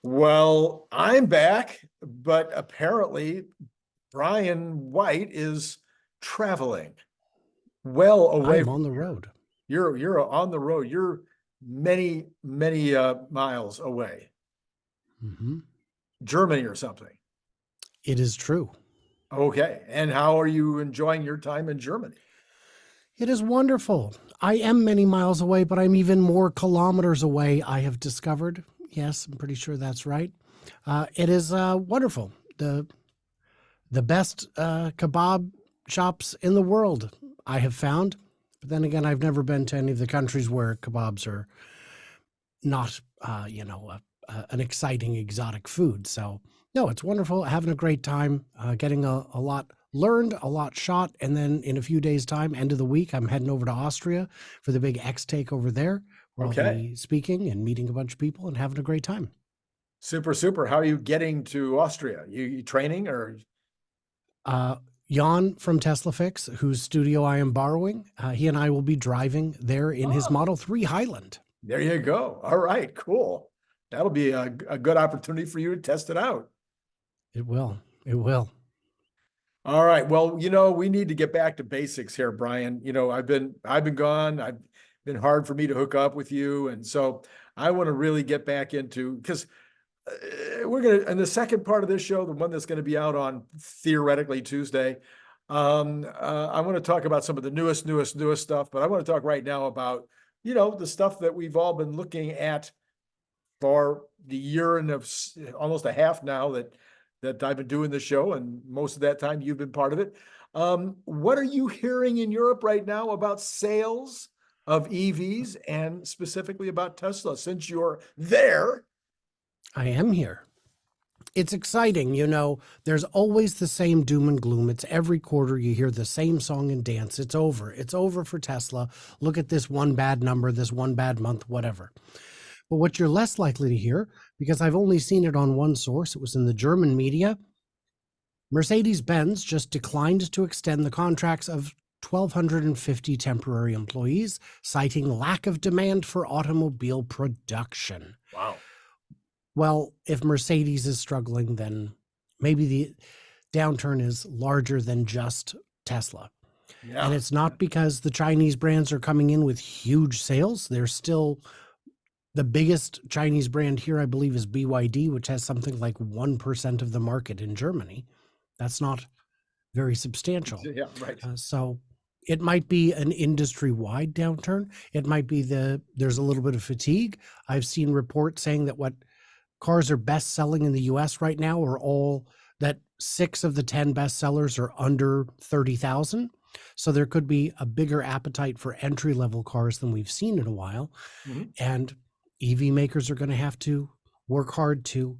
Well, I'm back, but apparently Brian White is traveling well I away am from on the here. road. You're on the road. You're many miles away. hmm Germany or something. It is true. Okay. And how are you enjoying your time in Germany? It is wonderful. I am many miles away, but I'm even more kilometers away, I have discovered. Yes, I'm pretty sure that's right. It is wonderful. The best kebab shops in the world, I have found. But then again, I've never been to any of the countries where kebabs are not, an exciting exotic food. So no, it's wonderful. Having a great time, getting a lot learned, a lot shot, and then in a few days' time, end of the week, I'm heading over to Austria for the big X Take over there, where I'll Okay. be speaking and meeting a bunch of people and having a great time. Super, super. How are you getting to Austria? You training or Uh, Jan from Tesla Fix, whose studio I am borrowing, he and I will be driving there in his oh, Model 3 Highland. there you go. All right, cool. That'll be a good opportunity for you to test it out. It will. It will. All right. Well, we need to get back to basics here, Brian. I've been gone. I've been hard for me to hook up with you. And so I want to really get back into because we're going to, in the second part of this show, the one that's going to be out on theoretically Tuesday. I want to talk about some of the newest stuff, but I want to talk right now about, the stuff that we've all been looking at for the year and almost a half now that I've been doing the show, and most of that time you've been part of it. What are you hearing in Europe right now about sales of EVs and specifically about Tesla since you're there? I am here. It's exciting. There's always the same doom and gloom. It's every quarter you hear the same song and dance. It's over. It's over for Tesla. Look at this one bad number, this one bad month, whatever. But what you're less likely to hear, because I've only seen it on one source, it was in the German media. Mercedes-Benz just declined to extend the contracts of 1,250 temporary employees, citing lack of demand for automobile production. Wow. Well, if Mercedes is struggling, then maybe the downturn is larger than just Tesla. And Yeah. it's not because the Chinese brands are coming in with huge sales. They're still the biggest Chinese brand here, I believe, is BYD, which has something like 1% of the market in Germany. That's not very substantial. Yeah, right. So it might be an industry-wide downturn. It might be there's a little bit of fatigue. I've seen reports saying that what cars are best selling in the US right now are all that 6 of the 10 best sellers are under 30,000. So there could be a bigger appetite for entry level cars than we've seen in a while. Mhm. And EV makers are going to have to work hard to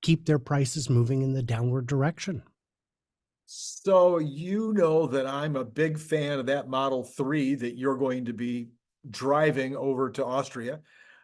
keep their prices moving in the downward direction. So you know that I'm a big fan of that Model 3 that you're going to be driving over to Austria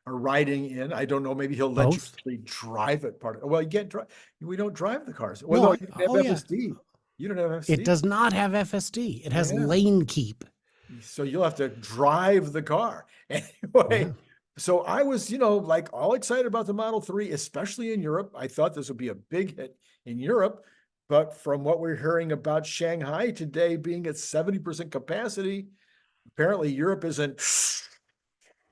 or riding in. I don't know, maybe he'll let you Both? actually drive it well, you can't drive. We don't drive the cars. Well, No, no, you don't oh have yeah. FSD. You don't have It FSD. does not have FSD. It has Yeah. lane keep. So you'll have to drive the car. Yeah. Anyway, so I was, like all excited about the Model 3, especially in Europe. I thought this would be a big hit in Europe. But from what we're hearing about Shanghai today being at 70% capacity, apparently Europe isn't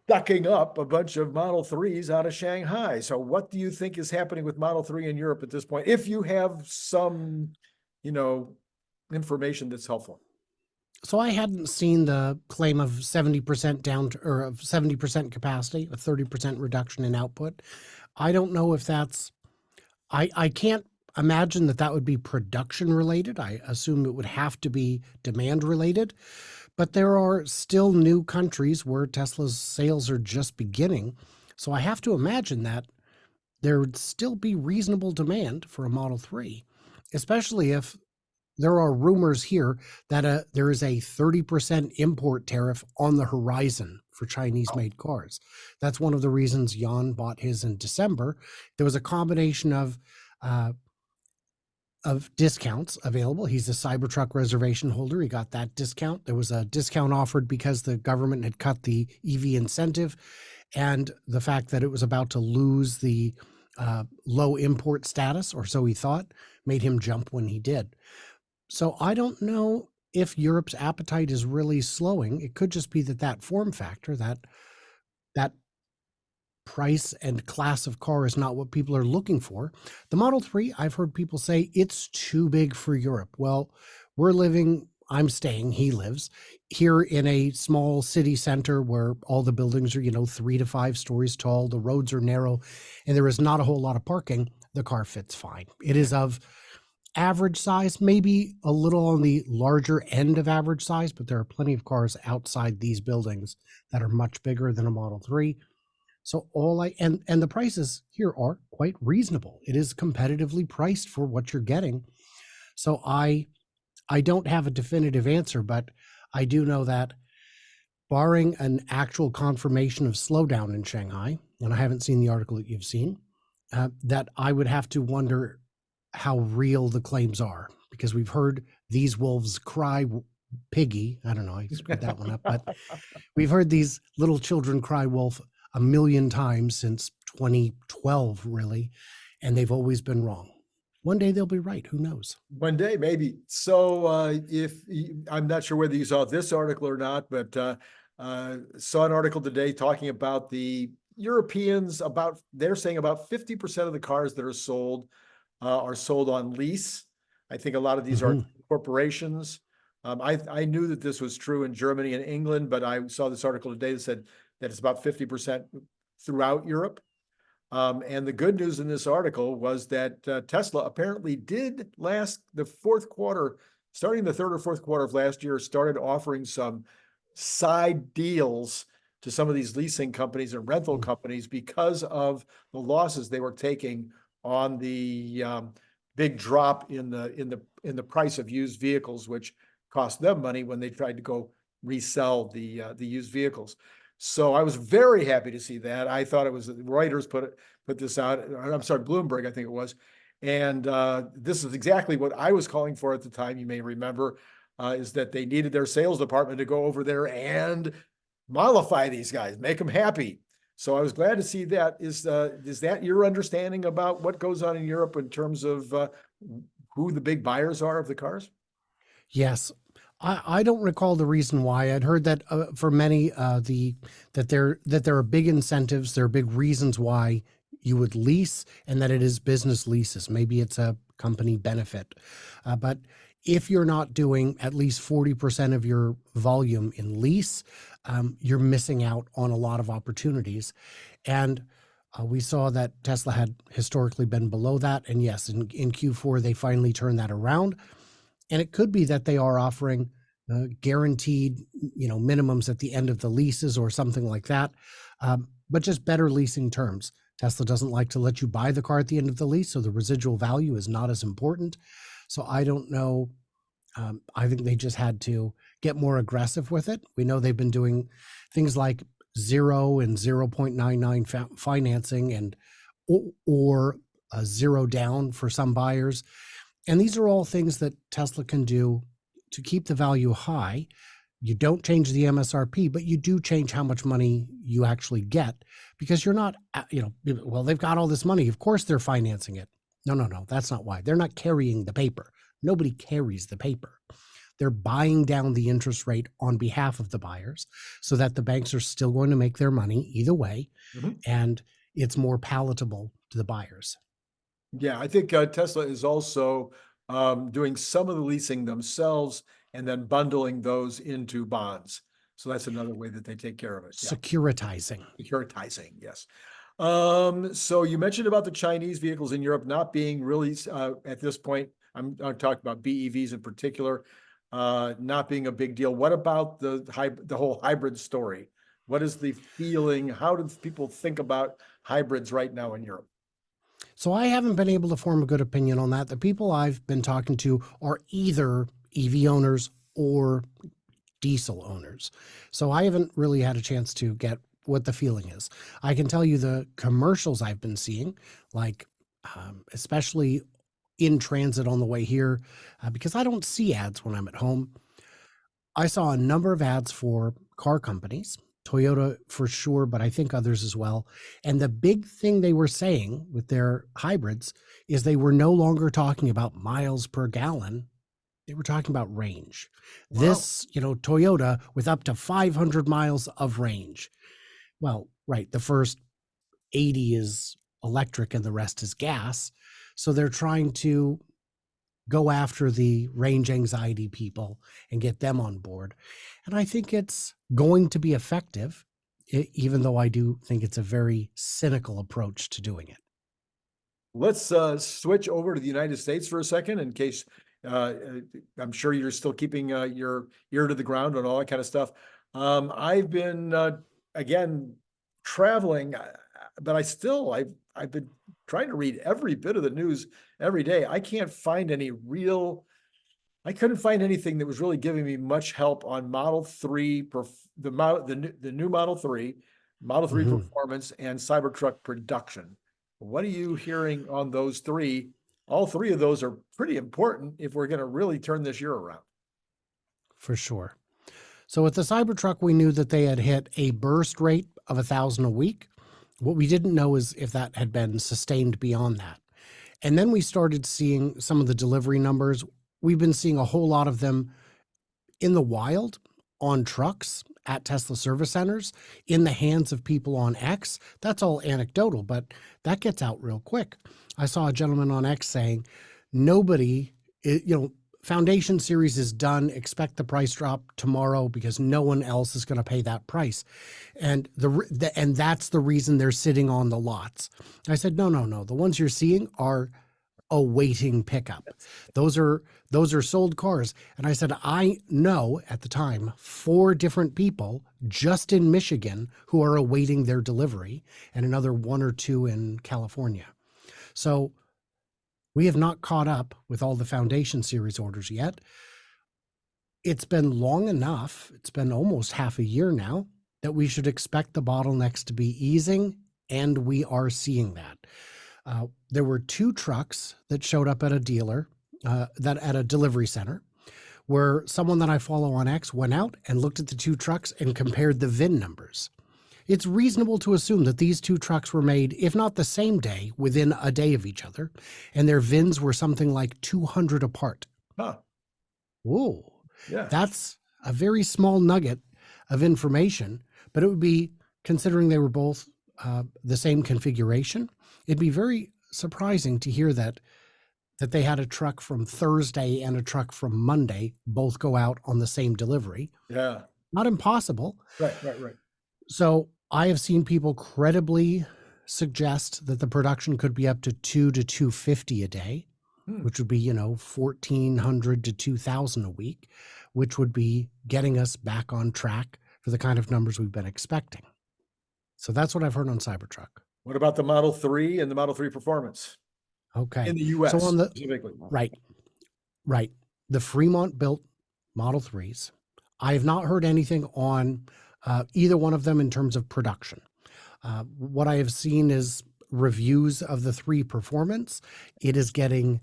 sucking up a bunch of Model 3s out of Shanghai. So what do you think is happening with Model 3 in Europe at this point? If you have some, you know, information that's helpful. So I hadn't seen the claim of 70% down to, or of 70% capacity, a 30% reduction in output. I don't know if that's, I can't imagine that that would be production related. I assume it would have to be demand related, but there are still new countries where Tesla's sales are just beginning. So I have to imagine that there would still be reasonable demand for a Model 3, especially if there are rumors here that there is a 30% import tariff on the horizon for Chinese made cars. That's one of the reasons Jan bought his in December. There was a combination uh, of discounts available. He's a Cybertruck reservation holder. He got that discount. There was a discount offered because the government had cut the EV incentive, and the fact that it was about to lose the low import status, or so he thought, made him jump when he did. So I don't know if Europe's appetite is really slowing. It could just be that form factor, that price and class of car is not what people are looking for. The Model 3, I've heard people say it's too big for Europe. Well, I'm staying, he lives here in a small city center where all the buildings are, 3 to 5 stories tall. The roads are narrow and there is not a whole lot of parking. The car fits fine. It is of average size, maybe a little on the larger end of average size, but there are plenty of cars outside these buildings that are much bigger than a Model 3. So and the prices here are quite reasonable. It is competitively priced for what you're getting. So I don't have a definitive answer, but I do know that barring an actual confirmation of slowdown in Shanghai, and I haven't seen the article that you've seen, that I would have to wonder how real the claims are, because we've heard these wolves cry piggy. I don't know, I screwed that one up, but we've heard these little children cry wolf a million times since 2012, really, and they've always been wrong. One day they'll be right. Who knows? One day, maybe. So I'm not sure whether you saw this article or not, but saw an article today talking about the Europeans. They're saying about 50% of the cars that are sold on lease. I think a lot of these are corporations. I knew that this was true in Germany and England, but I saw this article today that said that it's about 50% throughout Europe. And the good news in this article was that Tesla apparently did the fourth quarter, starting the third or fourth quarter of last year, started offering some side deals to some of these leasing companies and rental companies because of the losses they were taking on the big drop in the price of used vehicles, which cost them money when they tried to go resell the used vehicles. So I was very happy to see that. I thought it was Reuters put this out. I'm sorry, Bloomberg, I think it was. And this is exactly what I was calling for at the time. You may remember, is that they needed their sales department to go over there and mollify these guys, make them happy. So I was glad to see that. Is that your understanding about what goes on in Europe in terms of who the big buyers are of the cars? Yes. I don't recall the reason why. I'd heard that for many, that there are big incentives, there are big reasons why you would lease, and that it is business leases. Maybe it's a company benefit. But if you're not doing at least 40% of your volume in lease, you're missing out on a lot of opportunities. And we saw that Tesla had historically been below that. And yes, in Q4, they finally turned that around. And it could be that they are offering guaranteed, minimums at the end of the leases or something like that, but just better leasing terms. Tesla doesn't like to let you buy the car at the end of the lease, so the residual value is not as important. So I don't know. I think they just had to get more aggressive with it. We know they've been doing things like 0 and 0.99 financing and or zero down for some buyers. And these are all things that Tesla can do to keep the value high. You don't change the MSRP, but you do change how much money you actually get, because you're not, well, they've got all this money. Of course they're financing it. No, that's not why. They're not carrying the paper. Nobody carries the paper. They're buying down the interest rate on behalf of the buyers so that the banks are still going to make their money either way. And it's more palatable to the buyers. Yeah, I think Tesla is also doing some of the leasing themselves and then bundling those into bonds. So that's another way that they take care of it. Yeah. Securitizing, yes. So you mentioned about the Chinese vehicles in Europe not being really, at this point, I'm talking about BEVs in particular, not being a big deal. What about the whole hybrid story? What is the feeling? How do people think about hybrids right now in Europe? So I haven't been able to form a good opinion on that. The people I've been talking to are either EV owners or diesel owners. So I haven't really had a chance to get what the feeling is. I can tell you the commercials I've been seeing, like especially in transit on the way here, because I don't see ads when I'm at home. I saw a number of ads for car companies Toyota for sure, but I think others as well. And the big thing they were saying with their hybrids is they were no longer talking about miles per gallon. They were talking about range. Wow. This, Toyota with up to 500 miles of range. Well, right. The first 80 is electric and the rest is gas. So they're trying to go after the range anxiety people and get them on board. And I think it's going to be effective, even though I do think it's a very cynical approach to doing it. Let's switch over to the United States for a second, in case I'm sure you're still keeping your ear to the ground and all that kind of stuff. I've been again traveling, but I've been trying to read every bit of the news every day. I couldn't find anything that was really giving me much help on Model 3, the new Model 3, Model 3 Mhm. performance, and Cybertruck production. What are you hearing on those three? All three of those are pretty important if we're going to really turn this year around. For sure. So with the Cybertruck, we knew that they had hit a burst rate of 1,000 a week. What we didn't know is if that had been sustained beyond that. And then we started seeing some of the delivery numbers. We've been seeing a whole lot of them in the wild, on trucks, at Tesla service centers, in the hands of people on X. That's all anecdotal, but that gets out real quick. I saw a gentleman on X saying, nobody, Foundation series is done. Expect the price drop tomorrow because no one else is going to pay that price. And and that's the reason they're sitting on the lots. I said, no. The ones you're seeing are awaiting pickup. Those are sold cars. And I said, I know at the time 4 different people just in Michigan who are awaiting their delivery, and another 1 or 2 in California. So we have not caught up with all the Foundation series orders yet. It's been long enough, it's been almost half a year now, that we should expect the bottlenecks to be easing, and we are seeing that. There were 2 trucks that showed up at a dealer, at a delivery center, where someone that I follow on X went out and looked at the 2 trucks and compared the VIN numbers. It's reasonable to assume that these 2 trucks were made, if not the same day, within a day of each other, and their VINs were something like 200 apart. Huh. Whoa. Yeah. That's a very small nugget of information, but it would be, considering they were both the same configuration, it'd be very surprising to hear that they had a truck from Thursday and a truck from Monday both go out on the same delivery. Yeah. Not impossible. Right. So I have seen people credibly suggest that the production could be up to 2 to 250 a day, which would be, 1,400 to 2,000 a week, which would be getting us back on track for the kind of numbers we've been expecting. So that's what I've heard on Cybertruck. What about the Model 3 and the Model 3 performance? Okay. In the US, so on the, specifically. Right. The Fremont built Model 3s. I have not heard anything on either one of them in terms of production. What I have seen is reviews of the 3 performance. It is getting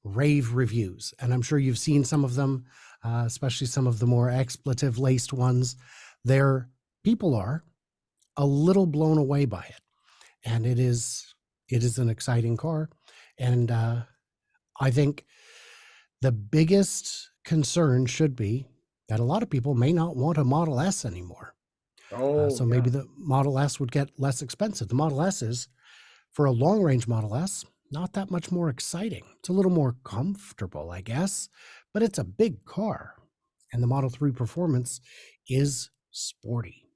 rave reviews, and I'm sure you've seen some of them, especially some of the more expletive laced ones. People are a little blown away by it, and it is an exciting car. And I think the biggest concern should be that a lot of people may not want a Model S anymore. So maybe the Model S would get less expensive. The Model S is, for a long range Model S, not that much more exciting. It's a little more comfortable, I guess, but it's a big car. And the Model 3 Performance is sporty.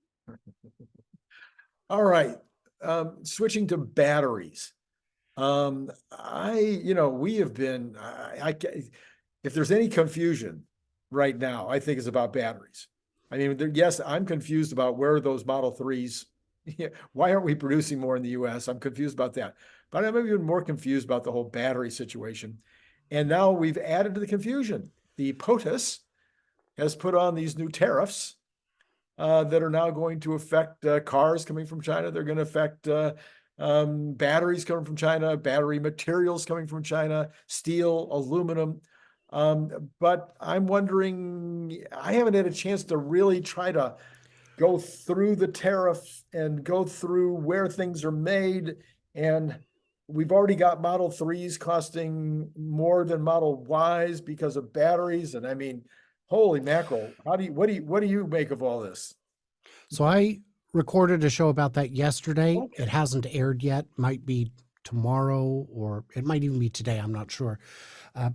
All right. Switching to batteries. We have been, if there's any confusion right now, I think it's about batteries. I mean, yes, I'm confused about where those Model 3s, why aren't we producing more in the US? I'm confused about that. But I'm even more confused about the whole battery situation. And now we've added to the confusion. The POTUS has put on these new tariffs that are now going to affect cars coming from China. They're going to affect batteries coming from China, battery materials coming from China, steel, aluminum. But I'm wondering, I haven't had a chance to really try to go through the tariff and go through where things are made. And we've already got Model 3s costing more than Model Ys because of batteries. And I mean, holy mackerel, what do you make of all this? So I recorded a show about that yesterday. Okay. It hasn't aired yet. Might be tomorrow, or it might even be today. I'm not sure.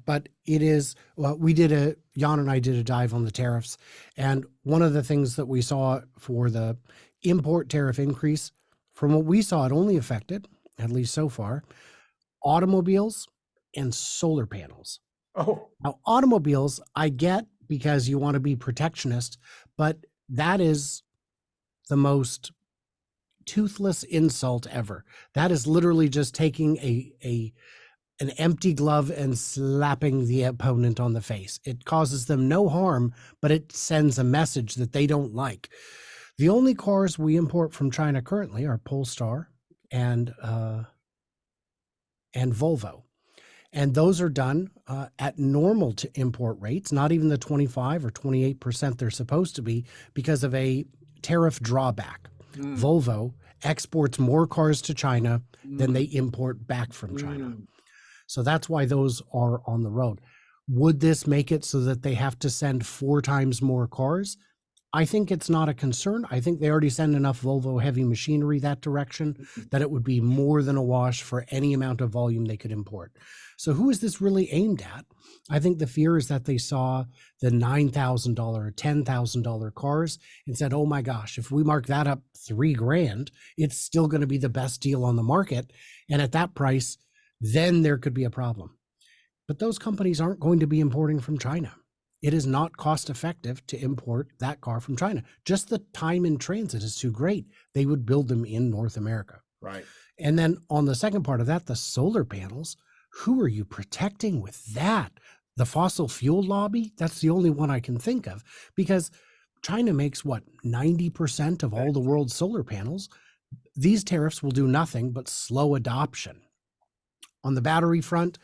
But it is, well, Jan and I did a dive on the tariffs. And one of the things that we saw for the import tariff increase, from what we saw, it only affected, at least so far, automobiles and solar panels. Oh, Now, automobiles, I get because you want to be protectionist, but that is the most toothless insult ever. That is literally just taking an empty glove and slapping the opponent on the face. It causes them no harm, but it sends a message that they don't like. The only cars we import from China currently are Polestar and Volvo. And those are done at normal to import rates, not even the 25 or 28% they're supposed to be, because of a tariff drawback. Volvo exports more cars to China than they import back from China. So that's why those are on the road. Would this make it so that they have to send 4 times more cars? I think it's not a concern. I think they already send enough Volvo heavy machinery that direction that it would be more than a wash for any amount of volume they could import. So who is this really aimed at? I think the fear is that they saw the $9,000 or $10,000 cars and said, oh my gosh, if we mark that up $3,000, it's still going to be the best deal on the market. And at that price, then there could be a problem. But those companies aren't going to be importing from China. It is not cost effective to import that car from China. Just the time in transit is too great. They would build them in North America. right. And then on the second part of that, the solar panels, who are you protecting with that? The fossil fuel lobby? That's the only one I can think of, because China makes what, 90% of all the world's solar panels. These tariffs will do nothing but slow adoption. On the battery front,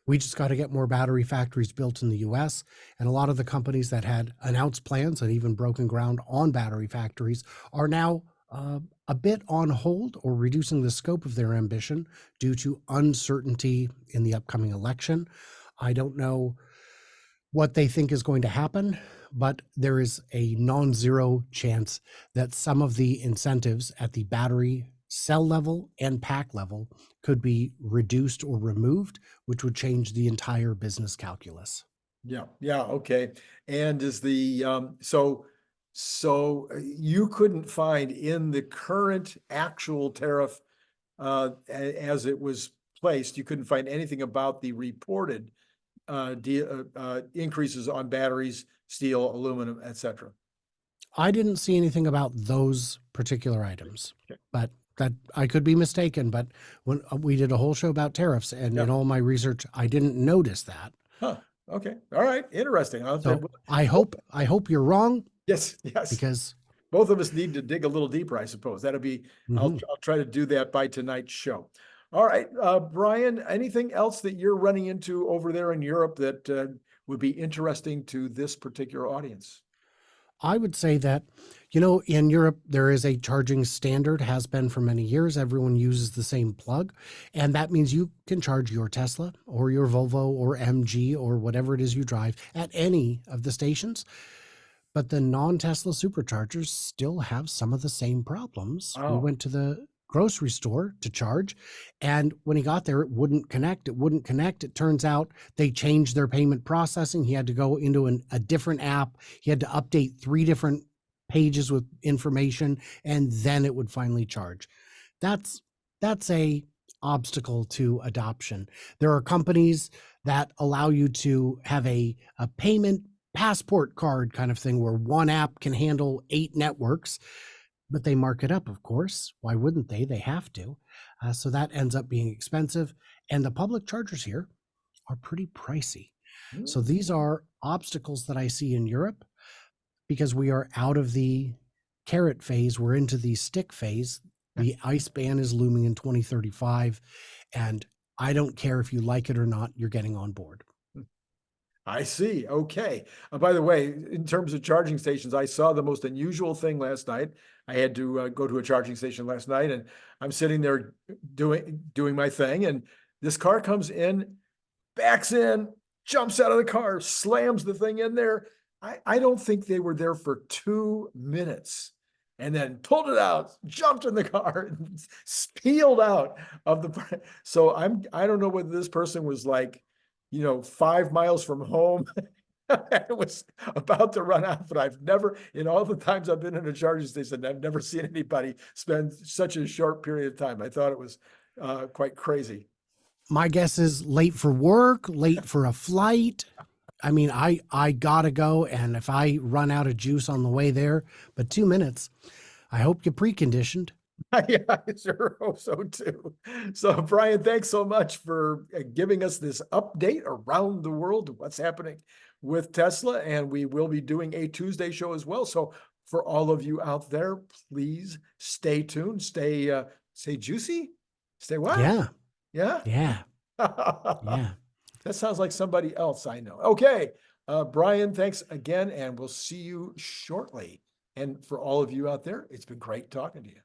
we just got to get more battery factories built in the US. And a lot of the companies that had announced plans and even broken ground on battery factories are now a bit on hold or reducing the scope of their ambition due to uncertainty in the upcoming election. I don't know what they think is going to happen, but there is a non-zero chance that some of the incentives at the battery cell level and pack level could be reduced or removed, which would change the entire business calculus. Yeah, yeah, okay. And is the so you couldn't find in the current actual tariff as it was placed, you couldn't find anything about the reported increases on batteries, steel, aluminum, etc. I didn't see anything about those particular items, Okay. but that I could be mistaken. But when we did a whole show about tariffs, and in all my research, I didn't notice that. Huh. Okay. All right. Interesting. So I hope you're wrong, yes, yes. because Both of us need to dig a little deeper, I suppose. That'll be, I'll mhm. try to do that by tonight's show. All right, Brian, anything else that you're running into over there in Europe that would be interesting to this particular audience? I would say that, in Europe, there is a charging standard, has been for many years. Everyone uses the same plug. And that means you can charge your Tesla or your Volvo or MG or whatever it is you drive at any of the stations. But the non-Tesla superchargers still have some of the same problems. We Oh, went to the grocery store to charge, and when he got there, it wouldn't connect. It turns out they changed their payment processing. He had to go into a different app. He had to update 3 different pages with information, and then it would finally charge. That's a obstacle to adoption. There are companies that allow you to have a payment passport card kind of thing, where one app can handle 8 networks, but they mark it up, of course. Why wouldn't they? They have to. So that ends up being expensive. And the public chargers here are pretty pricey. So these are obstacles that I see in Europe, because we are out of the carrot phase. We're into the stick phase. The ICE ban is looming in 2035. And I don't care if you like it or not, you're getting on board. I see. Okay. By the way, in terms of charging stations, I saw the most unusual thing last night. I had to go to a charging station last night, and I'm sitting there doing my thing, and this car comes in, backs in, jumps out of the car, slams the thing in there. I don't think they were there for 2 minutes, and then pulled it out, jumped in the car, and peeled out of the. So I don't know whether this person was like, 5 miles from home. I was about to run out, but I've never, in all the times I've been in a charging station, I've never seen anybody spend such a short period of time. I thought it was quite crazy. My guess is late for work, late for a flight. I mean, I gotta go, and if I run out of juice on the way there, but 2 minutes, I hope you preconditioned. Yeah, I sure hope so too. So, Brian, thanks so much for giving us this update around the world of what's happening with Tesla. And we will be doing a Tuesday show as well. So, for all of you out there, please stay tuned. Stay juicy. Stay what? Yeah, Yeah. yeah, That yeah. sounds like somebody else I know. Okay. Brian, thanks again, and we'll see you shortly. And for all of you out there, it's been great talking to you.